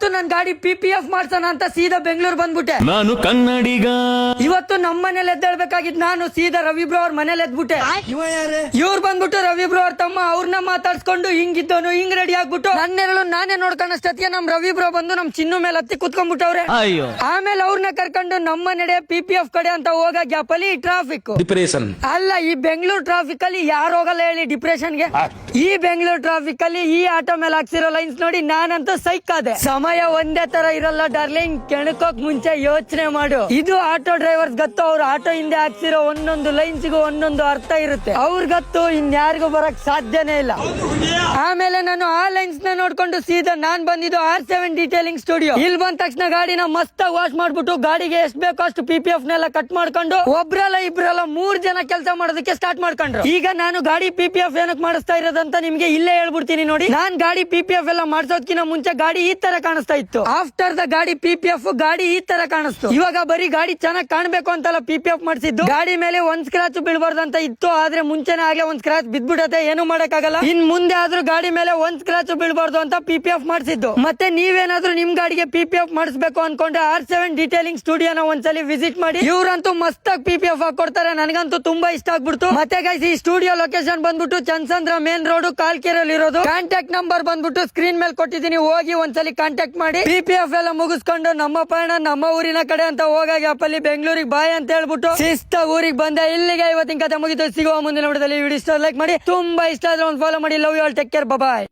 ಇವತ್ತು ನನ್ ಗಾಡಿ PPF ಮಾಡ್ಸೋಣ ಅಂತ ಸೀದಾ ಬೆಂಗಳೂರು ಬಂದ್ಬಿಟ್ಟೆ. ನಾನು ಕನ್ನಡಿಗ. ಇವತ್ತು ನಮ್ಮ ಮನೇಲಿ ಎದ್ದೇಳ್ಬೇಕಾಗಿದ್ ನಾನು ಸೀದಾ ರವಿ ಬ್ರೋ ಅವ್ರ ಮನೇಲಿ ಎದ್ಬಿಟ್ಟೆ. ಇವ್ರು ಬಂದ್ಬಿಟ್ಟು ರವಿ ಬ್ರೋ ಅವ್ರ ತಮ್ಮ, ಅವ್ರನ್ನ ಮಾತಾಡ್ಸ್ಕೊಂಡು ಹಿಂಗಿದ್ದವನು ಹಿಂಗ್ ರೆಡಿ ಆಗ್ಬಿಟ್ಟು ನನ್ನೆರಳು ನಾನೇ ನೋಡ್ಕೊಂಡಷ್ಟೊತ್ತಿಗೆ ನಮ್ ರವಿ ಬ್ರೋ ಬಂದು ನಮ್ ಚಿನ್ನು ಮೇಲೆ ಹತ್ತಿ ಕುತ್ಕೊಂಡ್ಬಿಟ್ಟವ್ರೆ. ಅಯ್ಯೋ, ಆಮೇಲೆ ಅವ್ರನ್ನ ಕರ್ಕೊಂಡು ನಮ್ಮ ನಡೆ PPF ಕಡೆ ಅಂತ ಹೋಗ ಗ್ಯಾಪ್ ಅಲ್ಲಿ ಟ್ರಾಫಿಕ್ ಡಿಪ್ರೆಷನ್ ಅಲ್ಲ, ಈ ಬೆಂಗಳೂರು ಟ್ರಾಫಿಕ್ ಅಲ್ಲಿ ಯಾರು ಹೋಗಲ್ಲ ಹೇಳಿ ಡಿಪ್ರೆಷನ್ಗೆ. ಈ ಬೆಂಗಳೂರು ಟ್ರಾಫಿಕ್ ಅಲ್ಲಿ ಈ ಆಟೋ ಮೇಲೆ ಹಾಕ್ಸಿರೋ ಲೈನ್ಸ್ ನೋಡಿ ನಾನಂತೂ ಸೈಕ್ ಆದೆ. ಸಮಯ ಒಂದೇ ತರ ಇರಲ್ಲ ಡಾರ್ಲಿಂಗ್, ಕೆಣಕೋಕ್ ಮುಂಚೆ ಯೋಚನೆ ಮಾಡು. ಇದು ಆಟೋ ಡ್ರೈವರ್ಸ್ ಗೊತ್ತು, ಅವ್ರು ಆಟೋ ಹಿಂದೆ ಹಾಕ್ಸಿರೋ ಒಂದೊಂದು ಲೈನ್ಸ್ಗೂ ಒಂದೊಂದು ಅರ್ಥ ಇರುತ್ತೆ. ಅವ್ರ ಗೊತ್ತು, ಇನ್ಯಾರಿಗೂ ಬರಕ್ ಸಾಧ್ಯನೇ ಇಲ್ಲ. ಆಮೇಲೆ ನಾನು ಆ ಲೈನ್ಸ್ ನ ನೋಡ್ಕೊಂಡು ಸೀದಾ ನಾನ್ ಬಂದಿದ್ದು R7 ಡೀಟೇಲಿಂಗ್ ಸ್ಟುಡಿಯೋ. ಇಲ್ಲಿ ಬಂದ ತಕ್ಷಣ ಗಾಡಿನ ಮಸ್ತ್ ವಾಶ್ ಮಾಡ್ಬಿಟ್ಟು ಗಾಡಿಗೆ ಎಷ್ಟ್ ಬೇಕೋ ಅಷ್ಟು PPF ನೆಲ್ಲ ಕಟ್ ಮಾಡ್ಕೊಂಡು ಒಬ್ರಲ್ಲ ಇಬ್ರಲ್ಲ 3 ಜನ ಕೆಲಸ ಮಾಡೋದಕ್ಕೆ ಸ್ಟಾರ್ಟ್ ಮಾಡ್ಕೊಂಡ್ರು. ಈಗ ನಾನು ಗಾಡಿ PPF ಏನಕ್ಕೆ ಮಾಡಿಸ್ತಾ ಇರೋದಂತ ನಿಮ್ಗೆ ಇಲ್ಲೇ ಹೇಳ್ಬಿಡ್ತೀನಿ ನೋಡಿ. ನಾನ್ ಗಾಡಿ PPF ಎಲ್ಲ ಮಾಡ್ಸೋದ್ಕಿಂತ ಮುಂಚೆ ಗಾಡಿ ಈ ತರ ಕಾಣಿಸ್ತಾ ಇತ್ತು. ಆಫ್ಟರ್ ದ ಗಾಡಿ PPF ಗಾಡಿ ಈ ತರ ಕಾಣಿಸ್ತು. ಇವಾಗ ಬರೀ ಗಾಡಿ ಚೆನ್ನಾಗಿ ಕಾಣ್ಬೇಕು ಅಂತಲ್ಲ PPF ಮಾಡಿಸಿದ್ದು. ಗಾಡಿ ಮೇಲೆ ಒಂದ್ ಸ್ಕ್ರಾಚ್ ಬೀಳ್ಬಾರ್ದು ಅಂತ ಇತ್ತು, ಆದ್ರೆ ಮುಂಚೆನೆ ಆಗ್ಲೇ ಒಂದ್ ಸ್ಕ್ರಾಚ್ ಬಿದ್ಬಿಡತ್ತೆ, ಏನು ಮಾಡಕ್ಕಾಗಲ್ಲ. ಇನ್ ಮುಂದೆ ಆದ್ರೂ ಗಾಡಿ ಮೇಲೆ ಒಂದ್ ಸ್ಕ್ರಾಚ್ ಬೀಳ್ಬಾರ್ದು ಅಂತ PPF ಮಾಡಿಸಿದ್ದು. ಮತ್ತೆ ನೀವೇನಾದ್ರೂ ನಿಮ್ ಗಾಡಿಗೆ PPF ಮಾಡಿಸ್ಬೇಕು ಅನ್ಕೊಂಡ್ರೆ R7 ಡೀಟೇಲಿಂಗ್ ಸ್ಟುಡಿಯೋನ ಒಂದ್ಸಲಿ ವಿಸಿಟ್ ಮಾಡಿ. ಇವ್ರಂತೂ ಮಸ್ತಾಗಿ PPF ಹಾಕೊಡ್ತಾರೆ, ನನಗಂತೂ ತುಂಬಾ ಇಷ್ಟ ಆಗ್ಬಿಡ್ತು. ಮತ್ತೆ ಗೈಸ್, ಈ ಸ್ಟುಡಿಯೋ ಲೊಕೇಶನ್ ಬಂದ್ಬಿಟ್ಟು ಚಂದ್ಸಂದ್ರ ಮೇನ್ ರೋಡ್ ಕಾಲ್ಕೆರೆಯಲ್ಲಿ ಇರೋದು. ಕಾಂಟ್ಯಾಕ್ಟ್ ನಂಬರ್ ಬಂದ್ಬಿಟ್ಟು ಸ್ಕ್ರೀನ್ ಮೇಲೆ ಕೊಟ್ಟಿದ್ದೀನಿ, ಹೋಗಿ ಒಂದ್ಸಲಿ ಕಾಂಟ್ಯಾಕ್ಟ್ ಮಾಡಿ. PPF ಎಲ್ಲ ಮುಗಿಸ್ಕೊಂಡು ನಮ್ಮ ಪಯಣ ನಮ್ಮ ಊರಿನ ಕಡೆ ಅಂತ ಹೋಗಾಗಿ ಅಪ್ಪಲ್ಲಿ ಬೆಂಗಳೂರಿಗೆ ಬಾಯ್ ಅಂತ ಹೇಳ್ಬಿಟ್ಟು ಶಿಸ್ತ ಊರಿಗೆ ಬಂದೆ. ಇಲ್ಲಿಗೆ ಇವತ್ತಿನ ಕಥೆ ಮುಗಿತು. ಸಿಗುವ ಮುಂದಿನ ವಿಡಿಯೋದಲ್ಲಿ. ವಿಡಿಯೋ ಇಷ್ಟ ಲೈಕ್ ಮಾಡಿ, ತುಂಬಾ ಇಷ್ಟ ಆದ್ರೆ ಒಂದು ಫಾಲೋ ಮಾಡಿ. Love you all, take care, bye.